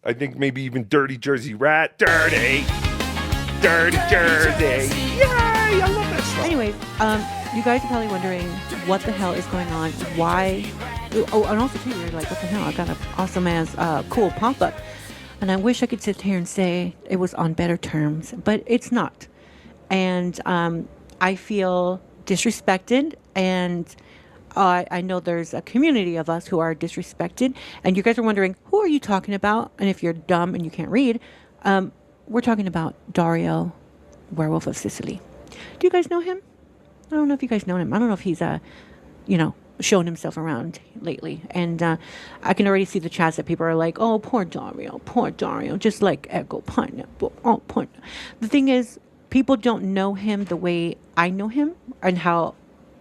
I think maybe even Dirty Jersey Rat. Dirty Jersey. Yay! I love that song. Anyways, you guys are probably wondering what the hell is going on. Why? Oh, and also too, you're like, what the hell? I got an awesome ass cool pop-up. And I wish I could sit here and say it was on better terms, but it's not. And I feel disrespected, and I know there's a community of us who are disrespected, and you guys are wondering, who are you talking about? And if you're dumb and you can't read, we're talking about Dario-Werewolf of Sicily. Do you guys know him? I don't know if you guys know him. I don't know if he's, showing himself around lately. And I can already see the chats that people are like, oh, poor Dario, just like Echo Pineapple. Oh, poor. The thing is, people don't know him the way I know him and how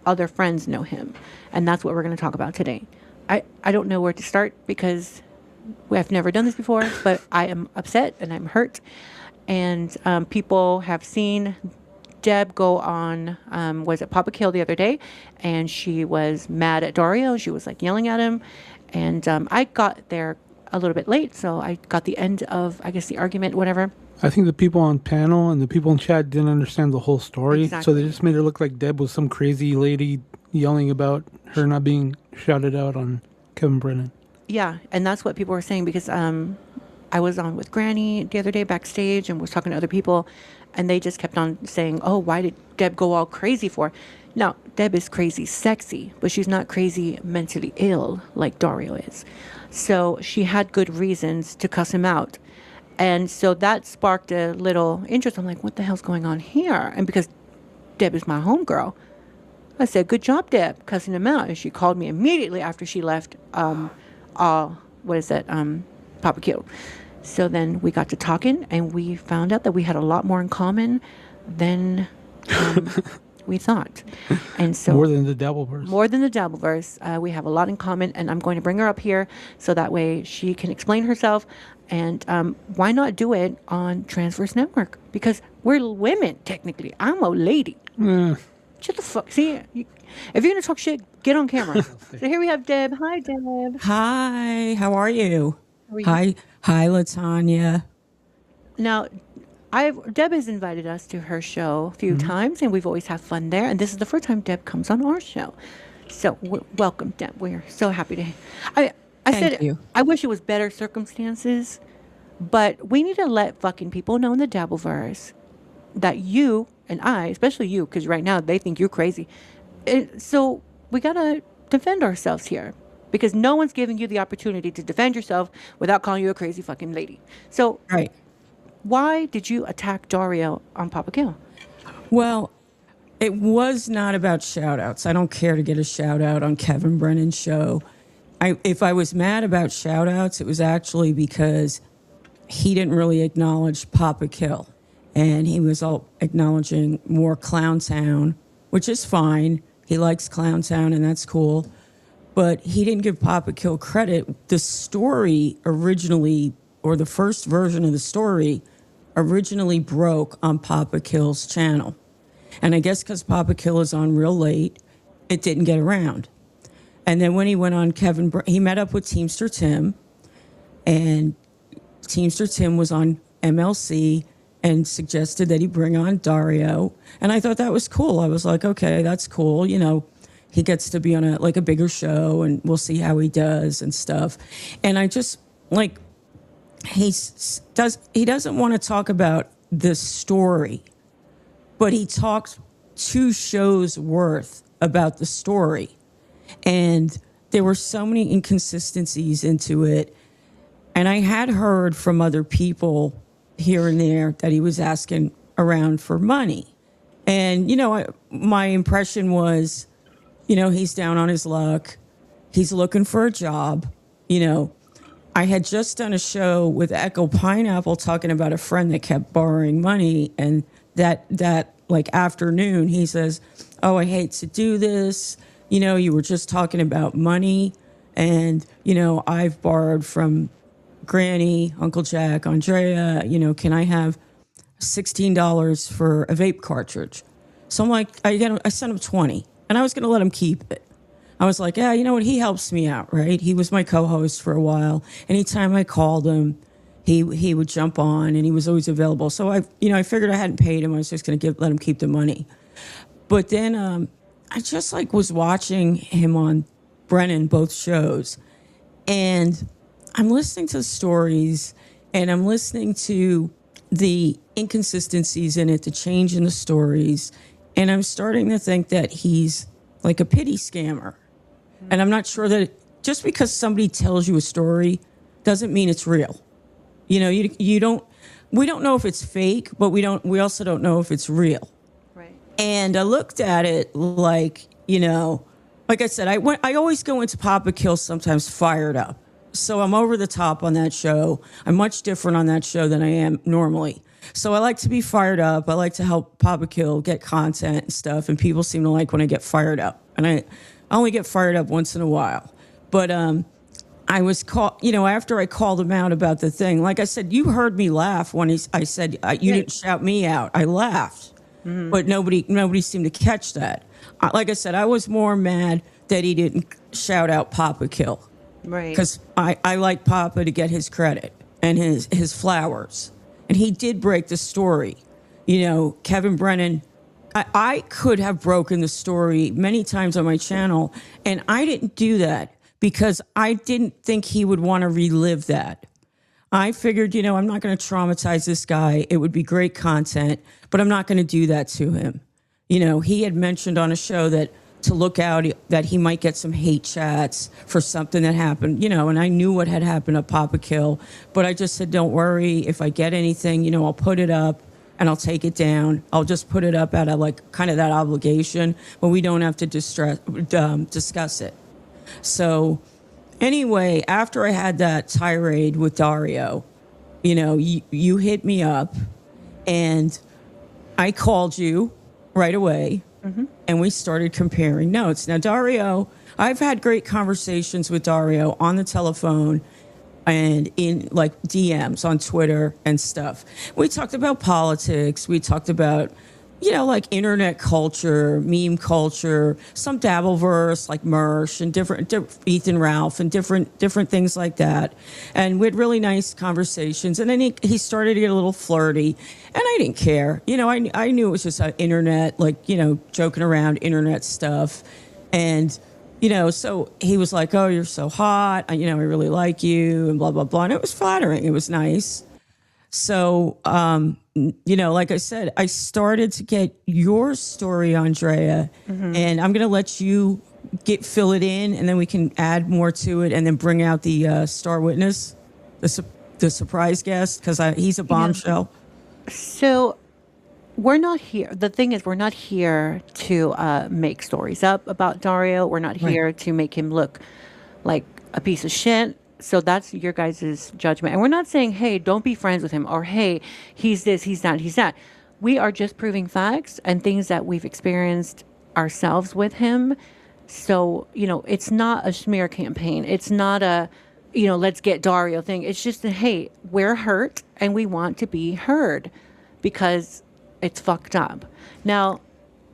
other friends know him. And that's what we're going to talk about today. I don't know where to start because I've never done this before, but I am upset and I'm hurt. And people have seen Deb go on, was it Papa Kill the other day, and she was mad at Dario. She was like yelling at him. And I got there a little bit late, so I got the end of, I guess, the argument, whatever. I think the people on panel and the people in chat didn't understand the whole story. Exactly. So they just made her look like Deb was some crazy lady yelling about her not being shouted out on Kevin Brennan. Yeah, and that's what people were saying because I was on with Granny the other day backstage and was talking to other people, and they just kept on saying, oh, why did Deb go all crazy for? Now, Deb is crazy sexy, but she's not crazy mentally ill like Dario is. So she had good reasons to cuss him out. And so that sparked a little interest. I'm like, what the hell's going on here? And because Deb is my homegirl, I said, good job, Deb, cussing him out. And she called me immediately after she left, Papa Kill. So then we got to talking, and we found out that we had a lot more in common than we thought. And so more than the Dabbleverse. More than the Dabbleverse. We have a lot in common, and I'm going to bring her up here so that way she can explain herself. And why not do it on TransVerse Network? Because we're women, technically. I'm a lady. Shut the fuck. See, if you're going to talk shit, get on camera. So here we have Deb. Hi, Deb. Hi, how are you? How are you? Hi, LaTanya. Now, Deb has invited us to her show a few times, and we've always had fun there. And this is the first time Deb comes on our show. So welcome, Deb. We're so happy to. Thank you. I wish it was better circumstances, but we need to let fucking people know in the Dabbleverse that you and I, especially you, because right now they think you're crazy. So we gotta defend ourselves here. Because no one's giving you the opportunity to defend yourself without calling you a crazy fucking lady. So, Right. Why did you attack Dario on Papa Kill? Well, it was not about shout-outs. I don't care to get a shout-out on Kevin Brennan's show. If I was mad about shout-outs, it was actually because he didn't really acknowledge Papa Kill. And he was all acknowledging more Clowntown, which is fine. He likes Clowntown, and that's cool. But he didn't give Papa Kill credit. The story originally, or the first version of the story, originally broke on Papa Kill's channel. And I guess because Papa Kill is on real late, it didn't get around. And then when he went on he met up with Teamster Tim, and Teamster Tim was on MLC and suggested that he bring on Dario. And I thought that was cool. I was like, okay, that's cool. You know, he gets to be on a bigger show, and we'll see how he does and stuff. And I just he doesn't want to talk about the story, but he talks 2 shows worth about the story. And there were so many inconsistencies into it. And I had heard from other people here and there that he was asking around for money. And, my impression was, he's down on his luck. He's looking for a job. I had just done a show with Echo Pineapple talking about a friend that kept borrowing money. And that afternoon, he says, oh, I hate to do this. You were just talking about money. And, I've borrowed from Granny, Uncle Jack, Andrea, can I have $16 for a vape cartridge? So I'm like, I sent him 20, and I was going to let him keep it. I was like, yeah, you know what? He helps me out, right? He was my co-host for a while. Anytime I called him, he would jump on, and he was always available. So I figured I hadn't paid him. I was just going to let him keep the money. But then I just like was watching him on Brennan, both shows, and I'm listening to the stories, and I'm listening to the inconsistencies in it, the change in the stories, and I'm starting to think that he's like a pity scammer. And I'm not sure that just because somebody tells you a story doesn't mean it's real. You know, we don't know if it's fake, but we also don't know if it's real. Right. And I looked at it like, you know, like I said, I always go into Papa Kill sometimes fired up. So I'm over the top on that show. I'm much different on that show than I am normally. So I like to be fired up. I like to help Papa Kill get content and stuff. And people seem to like when I get fired up. And I only get fired up once in a while. But I was called, you know, after I called him out about the thing, like I said, you heard me laugh when I said, you didn't shout me out. I laughed. Mm-hmm. But nobody seemed to catch that. Like I said, I was more mad that he didn't shout out Papa Kill. Right. Because I like Papa to get his credit and his flowers. And he did break the story. You know, Kevin Brennan, I could have broken the story many times on my channel, and I didn't do that because I didn't think he would want to relive that. I figured, you know, I'm not going to traumatize this guy. It would be great content, but I'm not going to do that to him. You know, he had mentioned on a show that to look out that he might get some hate chats for something that happened, you know, and I knew what had happened at Papa Kill, but I just said, don't worry. If I get anything, you know, I'll put it up and I'll take it down. I'll just put it up out of like kind of that obligation, but we don't have to discuss it. So anyway, after I had that tirade with Dario, you know, you hit me up and I called you right away. Mm-hmm. And we started comparing notes. Now, Dario, I've had great conversations with Dario on the telephone and in like DMs on Twitter and stuff. We talked about politics. We talked about, you know, like internet culture, meme culture, some Dabbleverse like Mersh and different Ethan Ralph and different things like that. And we had really nice conversations. And then he started to get a little flirty, and I didn't care. You know, I knew it was just internet, like, you know, joking around internet stuff. And, you know, so he was like, oh, you're so hot. You know, I really like you and blah, blah, blah. And it was flattering. It was nice. So, you know, like I said, I started to get your story, Andrea, and I'm going to let you fill it in, and then we can add more to it and then bring out the star witness, the surprise guest, because he's a bombshell. So we're not here. The thing is, we're not here to make stories up about Dario. We're not here to make him look like a piece of shit. So that's your guys' judgment. And we're not saying, hey, don't be friends with him, or hey, he's this, he's that, he's that. We are just proving facts and things that we've experienced ourselves with him. So, you know, it's not a smear campaign. It's not a, you know, let's get Dario thing. It's just a, hey, we're hurt and we want to be heard because it's fucked up. Now,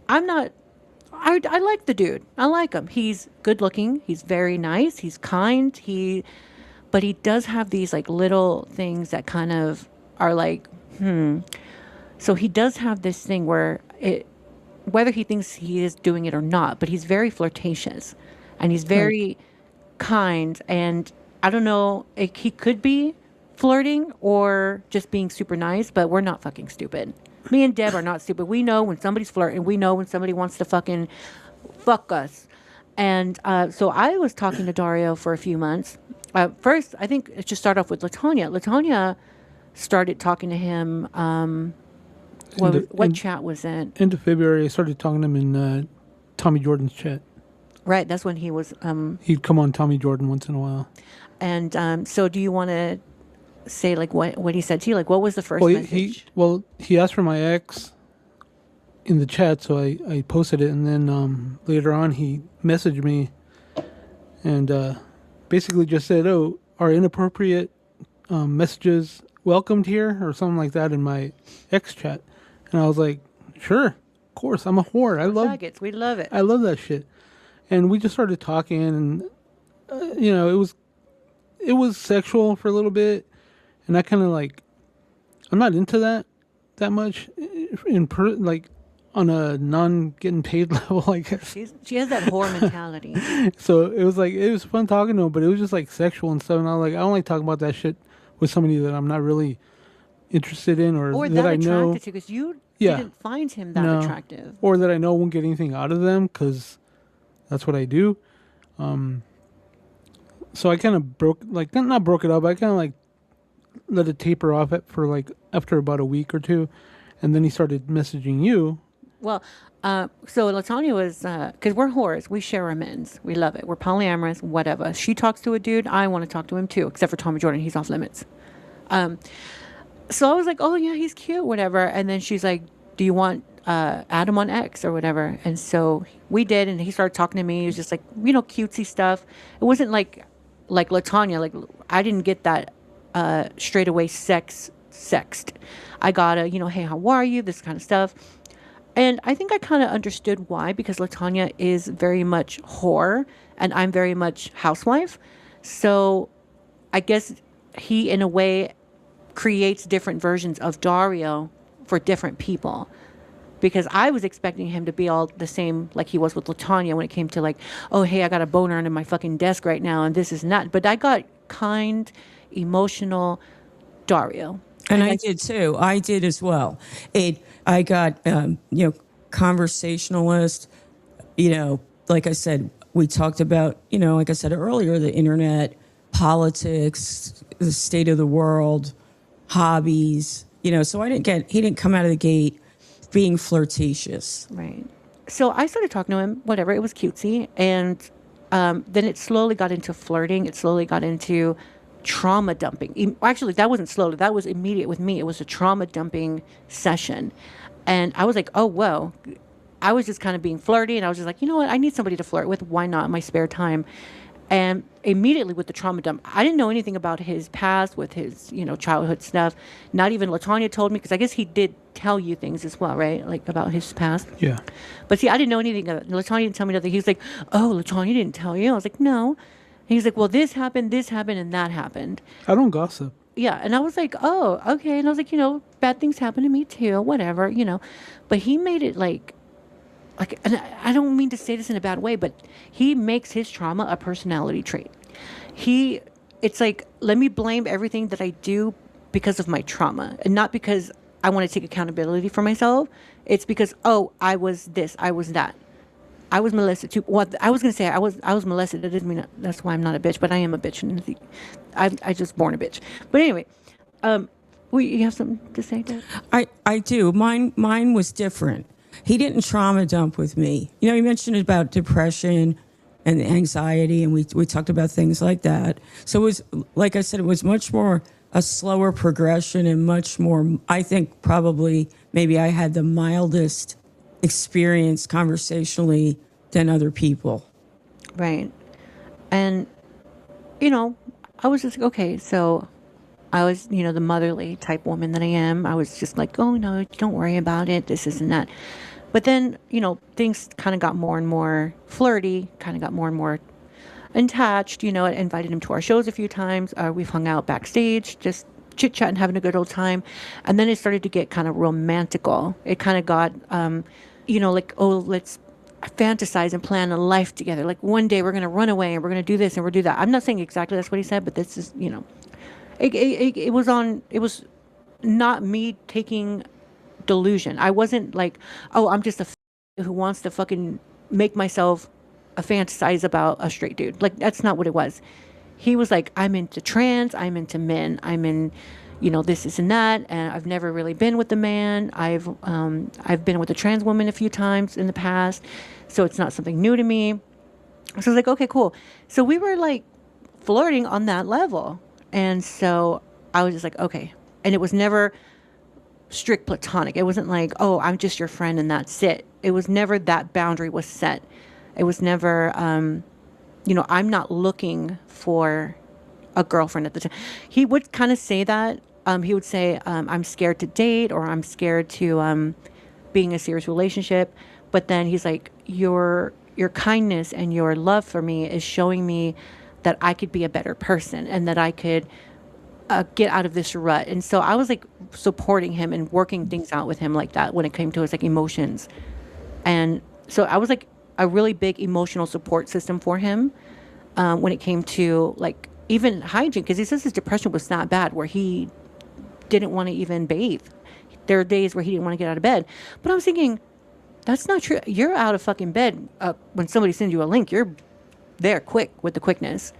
I like the dude. I like him. He's good looking. He's very nice. He's kind. But he does have these like little things that kind of are like, So he does have this thing where whether he thinks he is doing it or not, but he's very flirtatious and he's very kind. And I don't know, he could be flirting or just being super nice, but we're not fucking stupid. Me and Deb are not stupid. We know when somebody's flirting. We know when somebody wants to fucking fuck us. And so I was talking to Dario for a few months. First, I think it should start off with LaTanya. LaTanya started talking to him. What chat was it? End of February, I started talking to him in Tommy Jordan's chat. Right, that's when he was... He'd come on Tommy Jordan once in a while. And so do you want to say like what he said to you? Like, what was the first message? He asked for my ex in the chat, so I posted it, and then later on he messaged me and basically just said, oh, are inappropriate messages welcomed here, or something like that in my ex chat. And I was like, sure, of course, I'm a whore. We love it. I love that shit. And we just started talking, and you know, it was sexual for a little bit, and I kind of like, I'm not into that much like on a non getting paid level, I guess. She has that whore mentality. So it was fun talking to him, but it was just like sexual and stuff. And I was like, I don't like talking about that shit with somebody that I'm not really interested in or That I know. attracted to, because you Yeah. didn't find him that No. attractive. Or that I know won't get anything out of them because that's what I do. So I kind of not broke it up. I kind of like let it taper off for like after about a week or two. And then he started messaging you. Well, so LaTanya was, because we're whores, we share our men's. We love it. We're polyamorous, whatever. She talks to a dude, I want to talk to him too, except for Tommy Jordan, he's off limits. So I was like, oh yeah, he's cute, whatever. And then she's like, do you want Adam on X or whatever? And so we did, and he started talking to me. He was just like, cutesy stuff. It wasn't like LaTanya. Like, I didn't get that straight away sexed. I got a, hey, how are you? This kind of stuff. And I think I kind of understood why, because LaTanya is very much whore and I'm very much housewife. So I guess he, in a way, creates different versions of Dario for different people. Because I was expecting him to be all the same like he was with LaTanya when it came to like, oh, hey, I got a boner under my fucking desk right now and this is not. But I got kind, emotional Dario. And I did too. I did as well. I got, conversationalist, like I said, we talked about, like I said earlier, the internet, politics, the state of the world, hobbies, so he didn't come out of the gate being flirtatious. Right. So I started talking to him, whatever, it was cutesy. And then it slowly got into flirting. It slowly got into trauma dumping. Actually, that wasn't slowly. That was immediate with me. It was a trauma dumping session. And I was like, oh, whoa. I was just kind of being flirty. And I was just like, you know what? I need somebody to flirt with. Why not in my spare time? And immediately with the trauma dump, I didn't know anything about his past with his, childhood stuff. Not even LaTanya told me, because I guess he did tell you things as well, right? Like about his past. Yeah. But see, I didn't know anything of it. LaTanya didn't tell me nothing. He was like, oh, LaTanya didn't tell you? I was like, no. He's like, well, this happened, and that happened. I don't gossip. Yeah. And I was like, oh, okay. And I was like, bad things happen to me too, whatever, But he made it like, and I don't mean to say this in a bad way, but he makes his trauma a personality trait. It's like, let me blame everything that I do because of my trauma, and not because I want to take accountability for myself. It's because, oh, I was this, I was that. I was molested too. Well, I was going to say I was molested. That doesn't mean that's why I'm not a bitch, but I am a bitch. And I just born a bitch. But anyway, you have something to say, Dad? I do. Mine was different. He didn't trauma dump with me. You mentioned about depression and anxiety, and we talked about things like that. So it was, like I said, it was much more a slower progression and much more, I think probably maybe I had the mildest experience conversationally than other people. Right. And, I was just like, okay, so I was, the motherly type woman that I am. I was just like, oh, no, don't worry about it. This isn't that. But then, things kind of got more and more flirty, kind of got more and more attached. I invited him to our shows a few times. We've hung out backstage, just chit-chatting, having a good old time. And then it started to get kind of romantical. It kind of got, like, oh, let's fantasize and plan a life together. Like, one day we're going to run away and we're going to do this and we're going to do that. I'm not saying exactly that's what he said, but this is, it was not me taking delusion. I wasn't like, oh, I'm just who wants to fucking make myself fantasize about a straight dude. Like, that's not what it was. He was like, I'm into trans, I'm into men, I'm in, this and that, and I've never really been with a man. I've been with a trans woman a few times in the past, so it's not something new to me. So I was like, okay, cool. So we were like flirting on that level, and so I was just like, okay. And it was never strict platonic. It wasn't like, oh, I'm just your friend and that's it. It was never that boundary was set. It was never, I'm not looking for a girlfriend at the time. He would kind of say that. He would say, I'm scared to date, or I'm scared to being in a serious relationship. But then he's like, your kindness and your love for me is showing me that I could be a better person, and that I could get out of this rut. And so I was like supporting him and working things out with him like that when it came to his like emotions. And so I was like a really big emotional support system for him when it came to like even hygiene, because he says his depression was that bad where he didn't want to even bathe. There are days where he didn't want to get out of bed. But I was thinking, that's not true. You're out of fucking bed when somebody sends you a link. You're there quick with the quickness.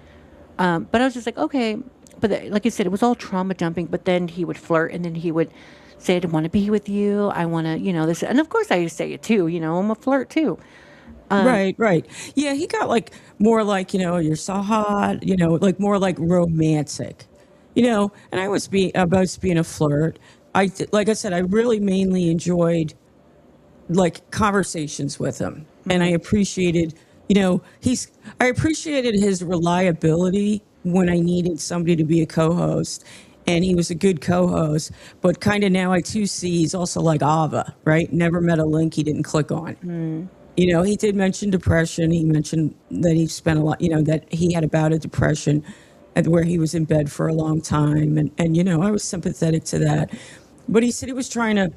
But I was just like, okay. But like I said, it was all trauma dumping. But then he would flirt, and then he would say, I want to be with you. I want to, this. And of course I used to say it too. I'm a flirt too. Right. Yeah, he got like more like, you're so hot, like more like romantic, and I was being a flirt. Like I said, I really mainly enjoyed like conversations with him, and I appreciated, I appreciated his reliability when I needed somebody to be a co-host, and he was a good co-host. But kind of now I too see he's also like Ava, right? Never met a link he didn't click on. He did mention depression. He mentioned that he spent a lot, that he had a bout of depression where he was in bed for a long time. And I was sympathetic to that. But he said he was trying to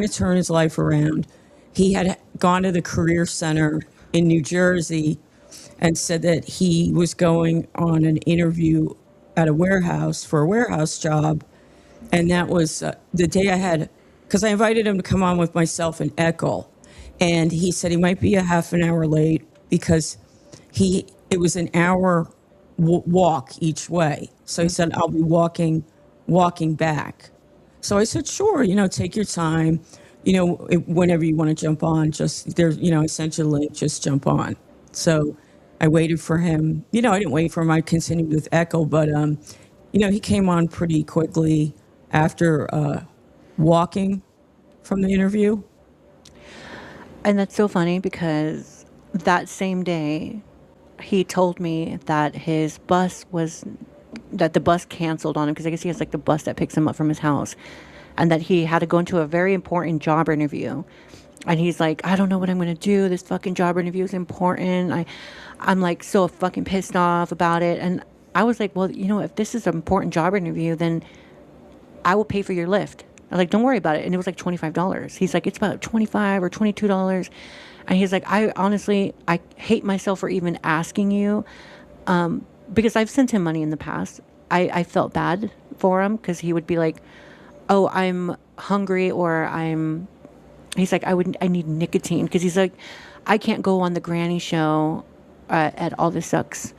turn his life around. He had gone to the Career Center in New Jersey and said that he was going on an interview at a warehouse for a warehouse job. And that was the day I had, because I invited him to come on with myself and Eckel. And he said he might be a half an hour late because it was an hour walk each way. So he said, I'll be walking back. So I said, sure, take your time, whenever you want to jump on, just there's, I sent you a link, just jump on. So I waited for him. I didn't wait for him. I continued with Eckel, but, he came on pretty quickly after walking from the interview. And that's so funny because that same day, he told me that the bus canceled on him because I guess he has like the bus that picks him up from his house, and that he had to go into a very important job interview. And he's like, I don't know what I'm going to do. This fucking job interview is important. I'm like so fucking pissed off about it. And I was like, well, if this is an important job interview, then I will pay for your Lyft. I was like, don't worry about it. And it was like $25. He's like, it's about $25 or $22. And he's like, I hate myself for even asking you, because I've sent him money in the past. I felt bad for him because he would be like, oh, I'm hungry, or he's like, I need nicotine. Because he's like, I can't go on the granny show at All This Sucks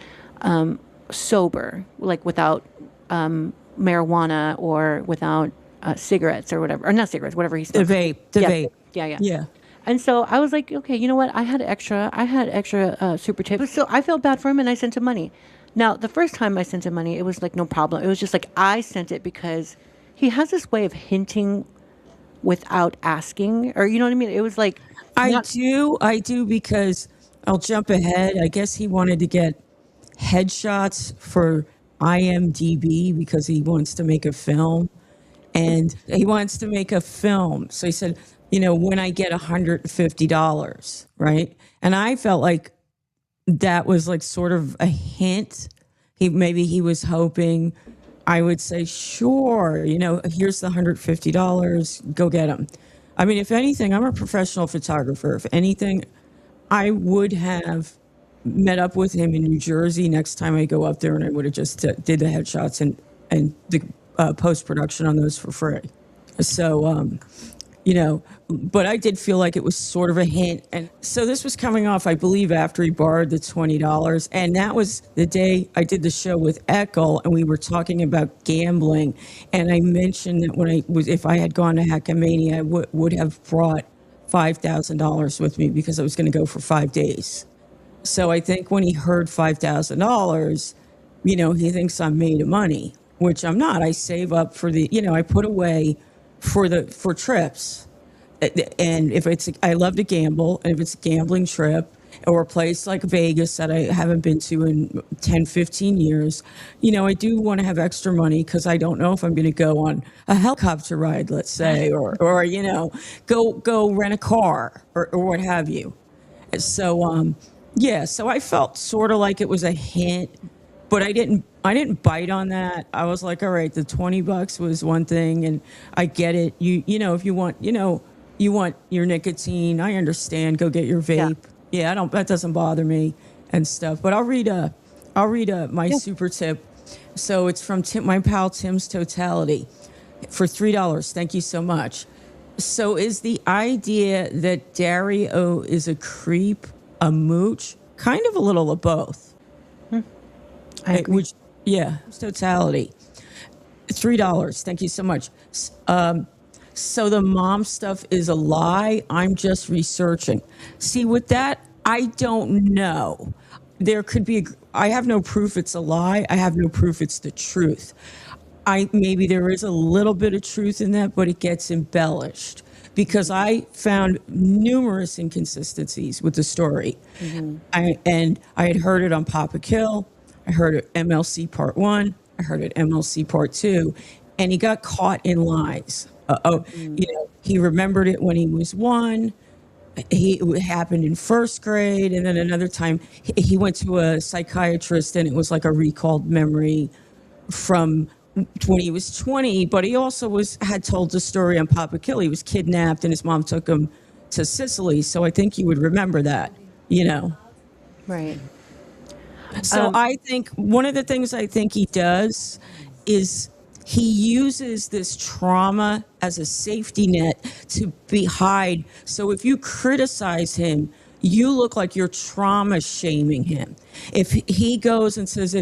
sober, like without marijuana or without cigarettes or whatever, or not cigarettes, whatever he smokes. The vape. Yeah. And so I was like, okay, you know what? I had extra super tips. So I felt bad for him, and I sent him money. Now, the first time I sent him money, it was like no problem. It was just like I sent it because he has this way of hinting without asking, or you know what I mean? It was like I do because I'll jump ahead. I guess he wanted to get headshots for IMDb because he wants to make a film. And he wants to make a film. So he said, when I get $150, right? And I felt like that was like sort of a hint. Maybe he was hoping I would say, sure, here's the $150, go get him. I mean, if anything, I'm a professional photographer. If anything, I would have met up with him in New Jersey next time I go up there, and I would have just did the headshots and the post-production on those for free. So, but I did feel like it was sort of a hint. And so this was coming off, I believe, after he borrowed the $20. And that was the day I did the show with Eckel, and we were talking about gambling. And I mentioned that if I had gone to Hackamania, I would have brought $5,000 with me because I was going to go for 5 days. So I think when he heard $5,000, he thinks I'm made of money, which I'm not. I save up for I put away for trips. And if I love to gamble, and if it's a gambling trip or a place like Vegas that I haven't been to in 10, 15 years, I do want to have extra money because I don't know if I'm going to go on a helicopter ride, let's say, or go rent a car or what have you. So, so I felt sort of like it was a hint. but I didn't bite on that. I was like, all right, the $20 was one thing, and I get it. You know, if you want, you want your nicotine, I understand. Go get your vape. Yeah, that doesn't bother me and stuff. But I'll read my super tip. So it's from my pal Tim's Totality for $3. Thank you so much. So is the idea that Dario is a creep, a mooch, kind of a little of both? I agree. Totality. $3. Thank you so much. So the mom stuff is a lie. I'm just researching. See, with that, I don't know. There could be, I have no proof it's a lie. I have no proof it's the truth. Maybe there is a little bit of truth in that, but it gets embellished because I found numerous inconsistencies with the story. I had heard it on Papa Kill. I heard it MLC Part 1. I heard it MLC Part 2. And he got caught in lies. He remembered it when he was 1. It happened in first grade. And then another time he went to a psychiatrist and it was like a recalled memory from when he was 20. But he also had told the story on Papa Kill. He was kidnapped and his mom took him to Sicily. So I think he would remember that, Right. So I think one of the things I think he does is he uses this trauma as a safety net to hide. So if you criticize him, you look like you're trauma shaming him. If he goes and says,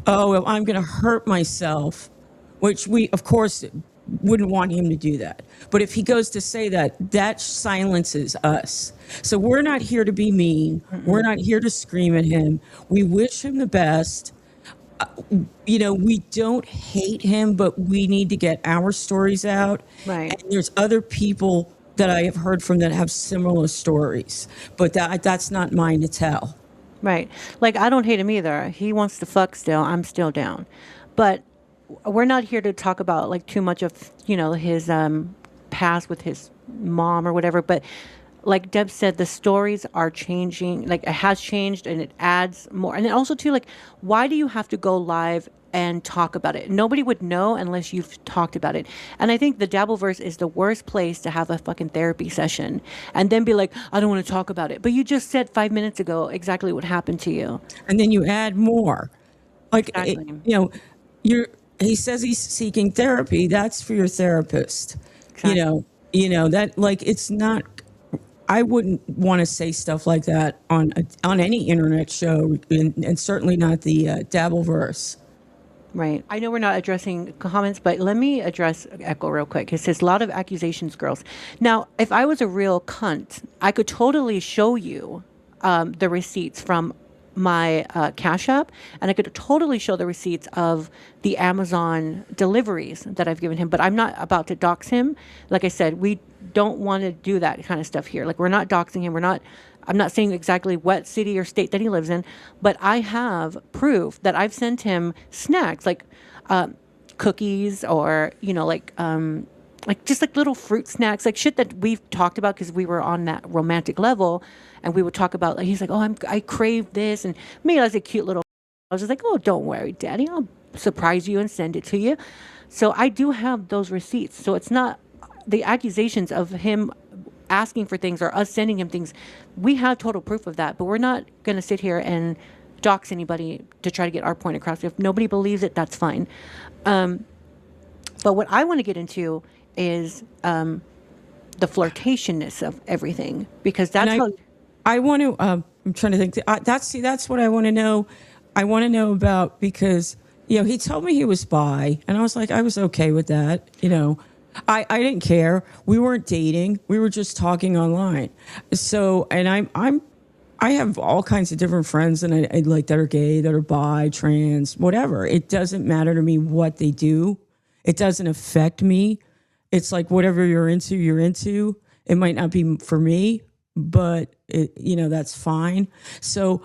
I'm going to hurt myself, which we, of course, wouldn't want him to do that. But if he goes to say that silences us. So we're not here to be mean. We're not here to scream at him. We wish him the best. We don't hate him, but we need to get our stories out. Right. And there's other people that I have heard from that have similar stories, but that's not mine to tell. Right. Like, I don't hate him either. He wants to fuck still. I'm still down. But we're not here to talk about like too much of, his past with his mom or whatever. But like Deb said, the stories are changing. Like, it has changed and it adds more. And then also too, like, why do you have to go live and talk about it? Nobody would know unless you've talked about it. And I think the Dabbleverse is the worst place to have a fucking therapy session and then be like, I don't want to talk about it. But you just said 5 minutes ago exactly what happened to you. And then you add more. Like, Exactly. he says he's seeking therapy. That's for your therapist. Exactly. That, like, it's not, I wouldn't want to say stuff like that on any internet show, and certainly not the Dabbleverse. Right. I know we're not addressing comments, but let me address Echo real quick. It says a lot of accusations, girls. Now, if I was a real cunt, I could totally show you the receipts from my Cash App, and I could totally show the receipts of the Amazon deliveries that I've given him, but I'm not about to dox him. Like I said, we don't want to do that kind of stuff here. Like, we're not doxing him. I'm not saying exactly what city or state that he lives in, but I have proof that I've sent him snacks like cookies or, like just like little fruit snacks, like shit that we've talked about because we were on that romantic level. And we would talk about, like, he's like, I crave this. And me as a cute little, I was just like, oh, don't worry, Daddy. I'll surprise you and send it to you. So I do have those receipts. So it's not the accusations of him asking for things or us sending him things. We have total proof of that. But we're not going to sit here and dox anybody to try to get our point across. If nobody believes it, that's fine. But what I want to get into is the flirtationness of everything. Because that's how... I want to, I'm trying to think, that's what I want to know. I want to know about, because, he told me he was bi, and I was like, I was okay with that. I didn't care. We weren't dating. We were just talking online. So, and I have all kinds of different friends, and I like that are gay, that are bi, trans, whatever. It doesn't matter to me what they do. It doesn't affect me. It's like, whatever you're into, you're into. It might not be for me, but that's fine. So,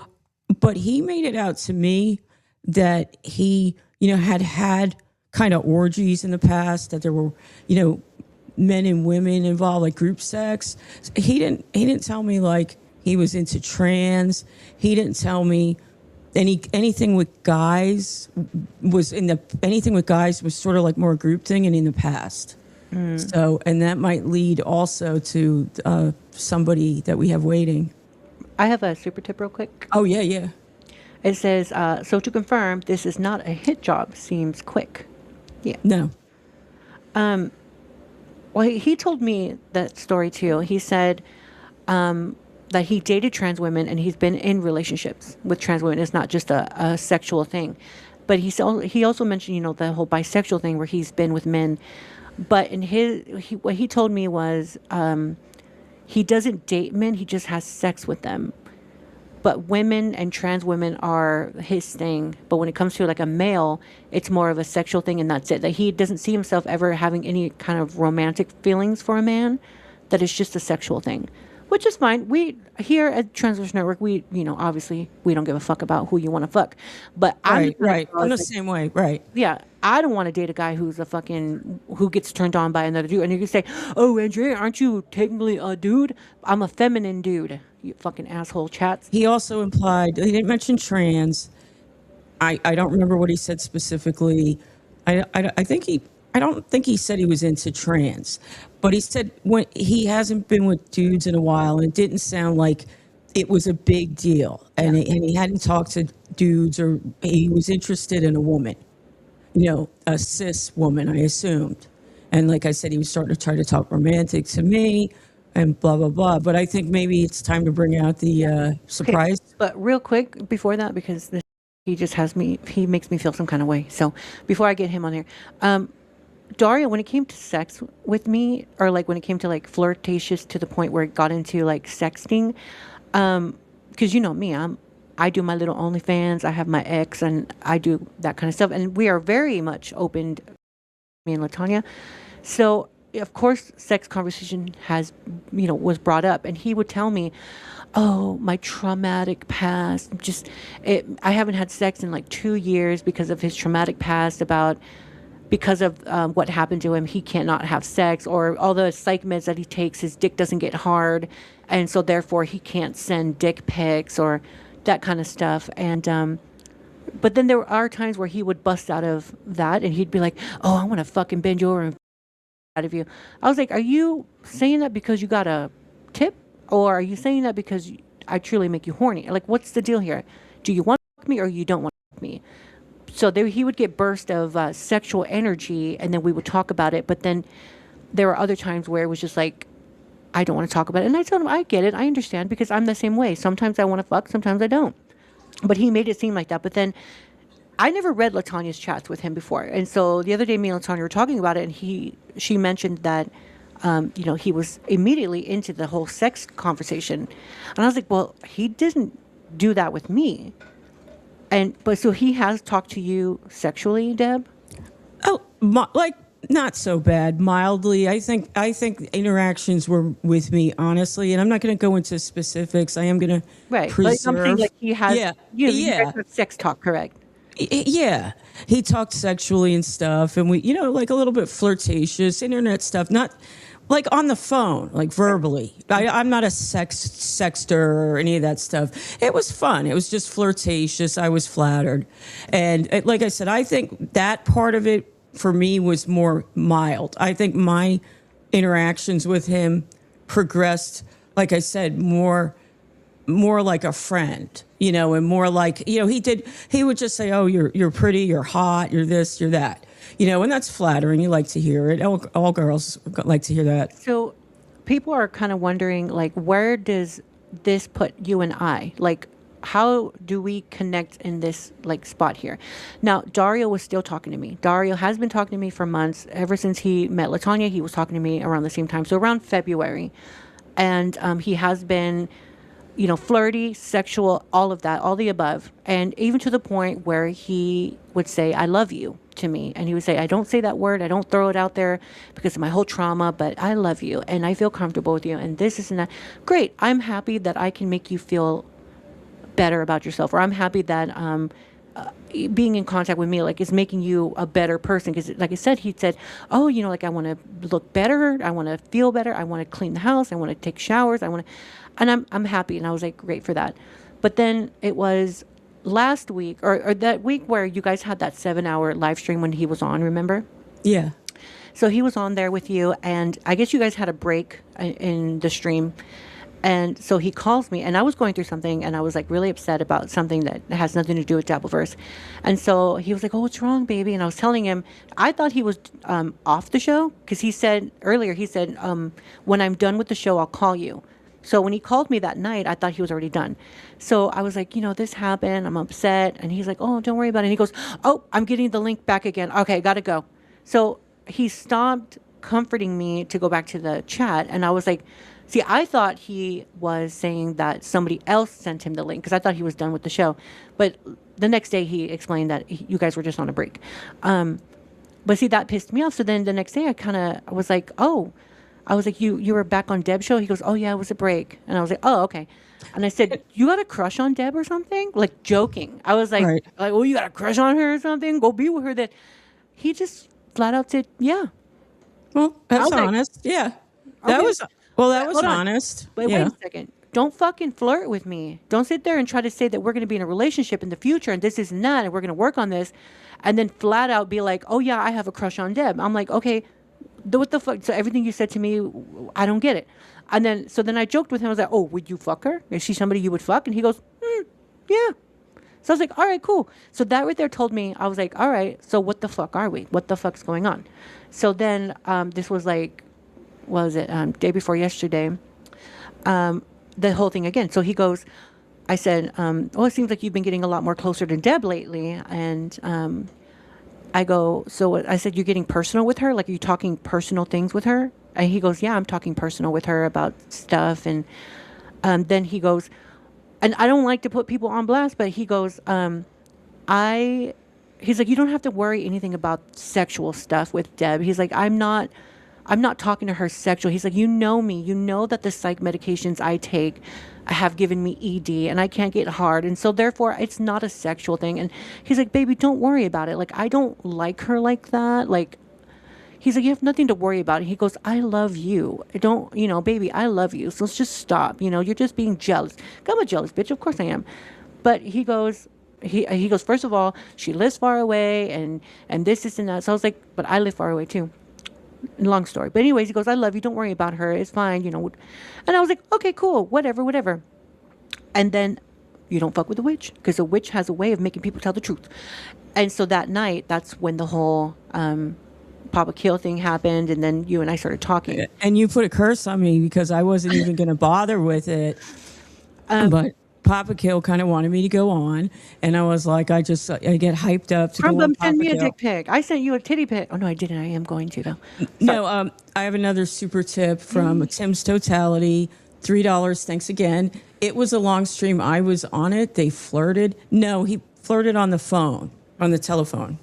but he made it out to me that he, had kind of orgies in the past, that there were, men and women involved, like group sex. He didn't tell me like he was into trans. He didn't tell me anything with guys was sort of like more a group thing and in the past. So, and that might lead also to somebody that we have waiting. I have a super tip real quick. Oh, yeah, yeah. It says, so to confirm, this is not a hit job. Seems quick. Yeah. No. Well, he told me that story too. He said that he dated trans women and he's been in relationships with trans women. It's not just a sexual thing. But he also mentioned, you know, the whole bisexual thing where he's been with men. But in what he told me was he doesn't date men. He just has sex with them. But women and trans women are his thing. But when it comes to like a male, it's more of a sexual thing, and that's it. That he doesn't see himself ever having any kind of romantic feelings for a man. That it's just a sexual thing, which is fine. We here at TransVerse Network, we, you know, obviously we don't give a fuck about who you want to fuck. But Right. I'm the same way. Right. Yeah, I don't want to date a guy who gets turned on by another dude. And you can say, "Oh, Andrea, aren't you technically a dude?" I'm a feminine dude. You fucking asshole chats. He also implied, he didn't mention trans. I don't remember what he said specifically. I don't think he said he was into trans, but he said when he hasn't been with dudes in a while, and it didn't sound like it was a big deal. And he hadn't talked to dudes, or he was interested in a woman, you know, a cis woman, I assumed. And like I said, he was starting to try to talk romantic to me and blah, blah, blah. But I think maybe it's time to bring out the surprise. Okay, but real quick before that, because he makes me feel some kind of way. So before I get him on here, Dario, when it came to sex with me, or like when it came to like flirtatious to the point where it got into like sexting, because you know me, I do my little OnlyFans, I have my ex, and I do that kind of stuff, and we are very much open, me and LaTanya. So of course, sex conversation was brought up, and he would tell me, "Oh, my traumatic past. I haven't had sex in like 2 years because of his traumatic past. Because of what happened to him, he cannot have sex, or all the psych meds that he takes, his dick doesn't get hard, and so therefore he can't send dick pics or that kind of stuff." And but then there are times where he would bust out of that, and he'd be like, "Oh, I want to fucking bend you over and out of you." I was like, "Are you saying that because you got a tip, or are you saying that because I truly make you horny? Like, what's the deal here? Do you want to fuck me or you don't want to fuck me?" So he would get burst of sexual energy, and then we would talk about it. But then there were other times where it was just like, "I don't want to talk about it." And I told him, "I get it. I understand, because I'm the same way. Sometimes I want to fuck, sometimes I don't." But he made it seem like that. But then I never read LaTanya's chats with him before. And so the other day, me and LaTanya were talking about it, and she mentioned that, he was immediately into the whole sex conversation. And I was like, "Well, he didn't do that with me." But so he has talked to you sexually, Deb? Oh, like not so bad, mildly. I think interactions were with me, honestly, and I'm not going to go into specifics. I am going to But I'm saying like he has, you guys have sex talk, correct? Yeah, he talked sexually and stuff, and we, like a little bit flirtatious, internet stuff, not like on the phone, like verbally. I'm not a sexter or any of that stuff. It was fun. It was just flirtatious. I was flattered. And like I said, I think that part of it for me was more mild. I think my interactions with him progressed, like I said, more like a friend, and more like, he would just say, "Oh, you're pretty, you're hot, you're this, you're that." And that's flattering. You like to hear it. All girls like to hear that. So people are kind of wondering, like, where does this put you and I? Like, how do we connect in this, like, spot here? Now, Dario was still talking to me. Dario has been talking to me for months. Ever since he met LaTanya, he was talking to me around the same time. So around February. And he has been, flirty, sexual, all of that, all the above. And even to the point where he would say, "I love you," to me. And he would say, "I don't say that word. I don't throw it out there because of my whole trauma, but I love you and I feel comfortable with you. And this and that." Great. I'm happy that I can make you feel better about yourself, or I'm happy that being in contact with me, like, is making you a better person. Because like I said, he said, "Oh, like, I want to look better. I want to feel better. I want to clean the house. I want to take showers. And I'm happy." And I was like, great for that. But then it was last week or that week where you guys had that 7-hour live stream when he was on, remember? Yeah. So he was on there with you, and I guess you guys had a break in the stream. And so he calls me, and I was going through something, and I was like really upset about something that has nothing to do with Dabbleverse. And so he was like, "Oh, what's wrong, baby?" And I was telling him, I thought he was off the show, because he said earlier, when I'm done with the show, I'll call you. So when he called me that night, I thought he was already done. So I was like, this happened. I'm upset. And he's like, "Oh, don't worry about it." And he goes, "Oh, I'm getting the link back again. Okay, gotta go." So he stopped comforting me to go back to the chat. And I was like, see, I thought he was saying that somebody else sent him the link, because I thought he was done with the show. But the next day he explained that you guys were just on a break. But see, that pissed me off. So then the next day I was like, "Oh," I was like, you were back on Deb's show? He goes, "Oh yeah, it was a break." And I was like, "Oh, okay." And I said, "You got a crush on Deb or something?" Like joking. I was like, Right. "Oh, you got a crush on her or something? Go be with her." Then he just flat out said, "Yeah." Well, that's was like, honest. Yeah. That okay. was, well, that was Hold on. honest. But yeah. wait a second. Don't fucking flirt with me. Don't sit there and try to say that we're going to be in a relationship in the future and this and that and we're going to work on this, and then flat out be like, "Oh yeah, I have a crush on Deb." I'm like, "Okay, what the fuck?" So everything you said to me, I don't get it. And then I joked with him. I was like, "Oh, would you fuck her? Is she somebody you would fuck?" And he goes, "Yeah." So I was like, "All right, cool." So that right there told me, I was like, "All right, so what the fuck are we? What the fuck's going on?" So then this was like, what was it, day before yesterday, the whole thing again. So he goes, I said, "Oh, it seems like you've been getting a lot more closer to Deb lately." And I go, "So," I said, "You're getting personal with her? Like, are you talking personal things with her?" And he goes, "Yeah, I'm talking personal with her about stuff." And then he goes, and I don't like to put people on blast, but he goes, he's like, "You don't have to worry anything about sexual stuff with Deb." He's like, I'm not talking to her sexual. He's like, "You know me. You know that the psych medications I take have given me ED and I can't get hard. And so therefore it's not a sexual thing." And he's like, "Baby, don't worry about it. Like, I don't like her like that." Like, he's like, "You have nothing to worry about." And he goes, "I love you. I don't, baby, I love you. So let's just stop. You're just being jealous." I'm a jealous bitch. Of course I am. But he goes, he goes, "First of all, she lives far away and this and that." So I was like, "But I live far away too." Long story. But anyways, he goes, "I love you. Don't worry about her. It's fine." And I was like, "Okay, cool. Whatever. And then you don't fuck with the witch, because a witch has a way of making people tell the truth. And so that night, that's when the whole Papa Kill thing happened. And then you and I started talking. And you put a curse on me because I wasn't even going to bother with it. But Papa Kill kind of wanted me to go on, and I was like, I get hyped up to go on. Send me a dick pic. I sent you a titty pic. Oh no, I didn't. I am going to though. No, I have another super tip from Tim's Totality. $3. Thanks again. It was a long stream. I was on it. They flirted. No, he flirted on the phone, on the telephone.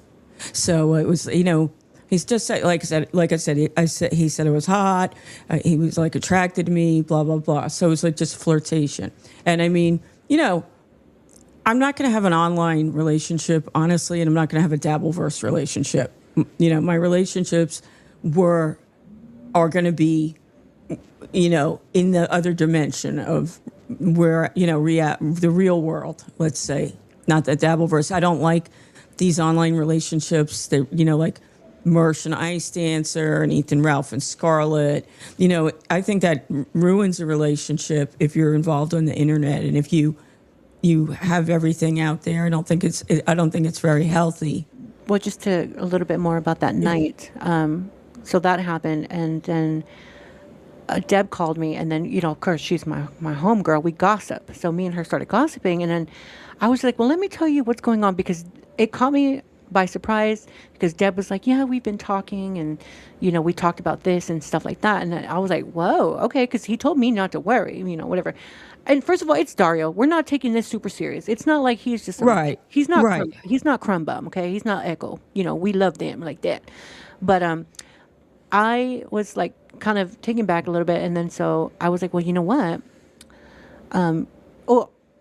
So it was, he's just he said it was hot. He was like attracted to me, blah, blah, blah. So it was like just flirtation. And I mean, I'm not going to have an online relationship, honestly, and I'm not going to have a Dabbleverse relationship. My relationships are going to be, in the other dimension of where, the real world, let's say, not the Dabbleverse. I don't like these online relationships that, like Mersh and Ice Dancer and Ethan Ralph and Scarlett. I think that ruins a relationship if you're involved on the internet, and if you have everything out there. I don't think it's very healthy. Well, just a little bit more about that night. So that happened, and then Deb called me, and then, of course, she's my homegirl. We gossip. So me and her started gossiping, and then I was like, "Well, let me tell you what's going on," because it caught me by surprise, because Deb was like, "Yeah, we've been talking, and, we talked about this and stuff like that." And I was like, "Whoa, okay," because he told me not to worry, whatever. And first of all, it's Dario. We're not taking this super serious. It's not like he's just right. He's not right. He's not Crumb Bum, okay? He's not Echo. We love them like that. But I was like kind of taken back a little bit, and then so I was like, "Well, you know what?"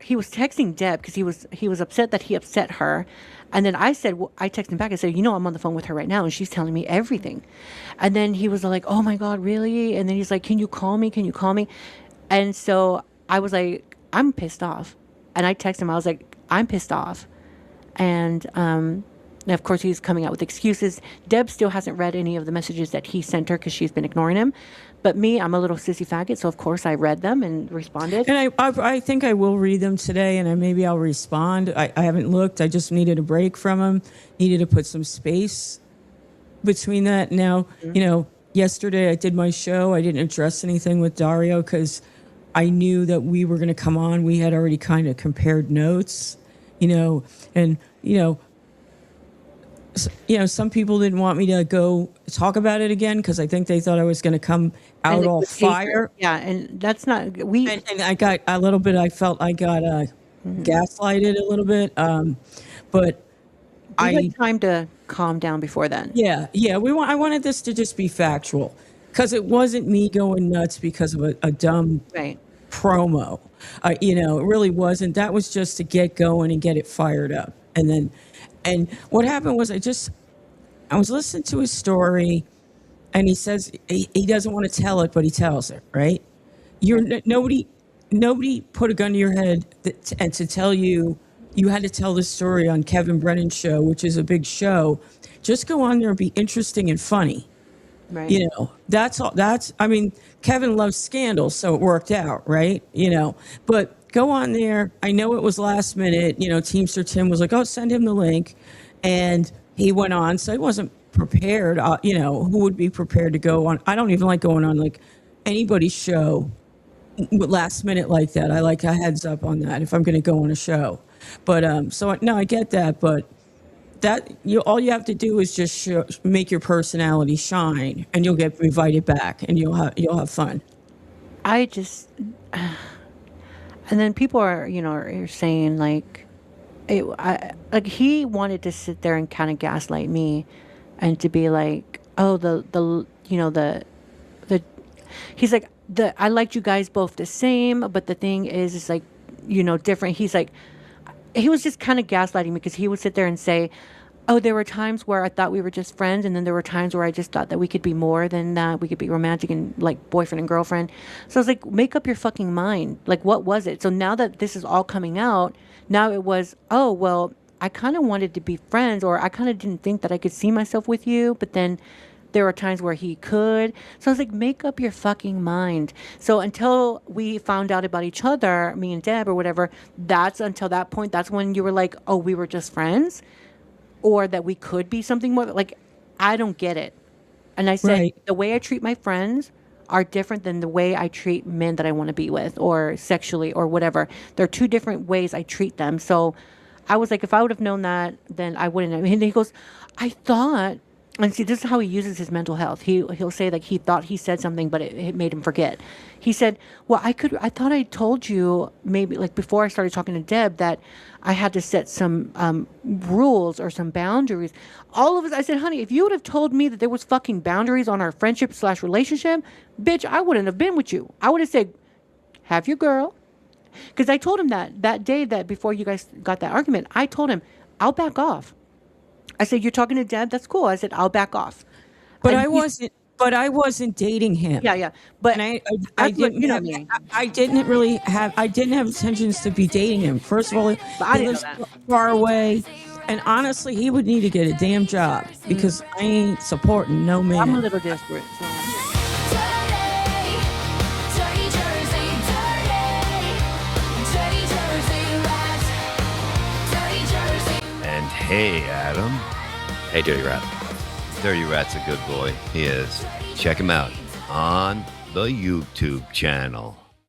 He was texting Deb because he was upset that he upset her. And then I said, I texted him back. I said, "I'm on the phone with her right now, and she's telling me everything." And then he was like, "Oh my God, really?" And then he's like, "Can you call me? Can you call me?" And so I was like, I'm pissed off. And I texted him. I was like, I'm pissed off. And of course, he's coming out with excuses. Deb still hasn't read any of the messages that he sent her because she's been ignoring him. But me, I'm a little sissy faggot, so of course I read them and responded. And I think I will read them today, and maybe I'll respond. I haven't looked. I just needed a break from him. Needed to put some space between that. Now, yesterday I did my show. I didn't address anything with Dario because I knew that we were going to come on. We had already kind of compared notes, and some people didn't want me to go talk about it again because I think they thought I was going to come out all fire. Yeah, and that's not And I got a little bit. I felt I got gaslighted a little bit, but I had time to calm down before then. Yeah. I wanted this to just be factual because it wasn't me going nuts because of a dumb promo. It really wasn't. That was just to get going and get it fired up, and what happened was I was listening to his story, and he says he doesn't want to tell it, but he tells it, right? Nobody put a gun to your head and to tell you had to tell this story on Kevin Brennan's show, which is a big show. Just go on there and be interesting and funny. Right. That's all. Kevin loves scandals, so it worked out, right? But go on there. I know it was last minute. Teamster Tim was like, "Oh, send him the link," and he went on. So he wasn't prepared. Who would be prepared to go on? I don't even like going on like anybody's show last minute like that. I like a heads up on that if I'm going to go on a show. But I get that. But all you have to do is just make your personality shine, and you'll get invited back, and you'll have fun. And then people are saying like, he wanted to sit there and kind of gaslight me, and to be like, oh, he's like, I liked you guys both the same, but the thing is like, different. He's like, he was just kind of gaslighting me because he would sit there and say, oh, there were times where I thought we were just friends, and then there were times where I just thought that we could be more than that. We could be romantic and like boyfriend and girlfriend. So I was like, make up your fucking mind. Like, what was it? So now that this is all coming out, now it was, oh, well, I kind of wanted to be friends, or I kind of didn't think that I could see myself with you, but then there were times where he could. So I was like, make up your fucking mind. So until we found out about each other, me and Deb or whatever, until that point, that's when you were like, oh, we were just friends, or that we could be something more. Like, I don't get it. And I said, the way I treat my friends are different than the way I treat men that I want to be with, or sexually, or whatever. There are two different ways I treat them. So I was like, if I would have known that, then I wouldn't have. And he goes, I thought. And see, this is how he uses his mental health. He'll say like he thought he said something, but it made him forget. He said, well, I thought I told you maybe like before I started talking to Deb that I had to set some rules or some boundaries. All of us, I said, honey, if you would have told me that there was fucking boundaries on our friendship/relationship, bitch, I wouldn't have been with you. I would have said, have your girl. Because I told him that day that before you guys got that argument, I told him, I'll back off. I said, you're talking to Deb? That's cool. I said, I'll back off. But I wasn't dating him. Yeah. But and I didn't have intentions to be dating him. First of all, he lives far away. And honestly, he would need to get a damn job because I ain't supporting no man. I'm a little desperate. So. And hey, Adam. Hey, Dirty Rat. Dirty Rat's a good boy. He is. Check him out on the YouTube channel.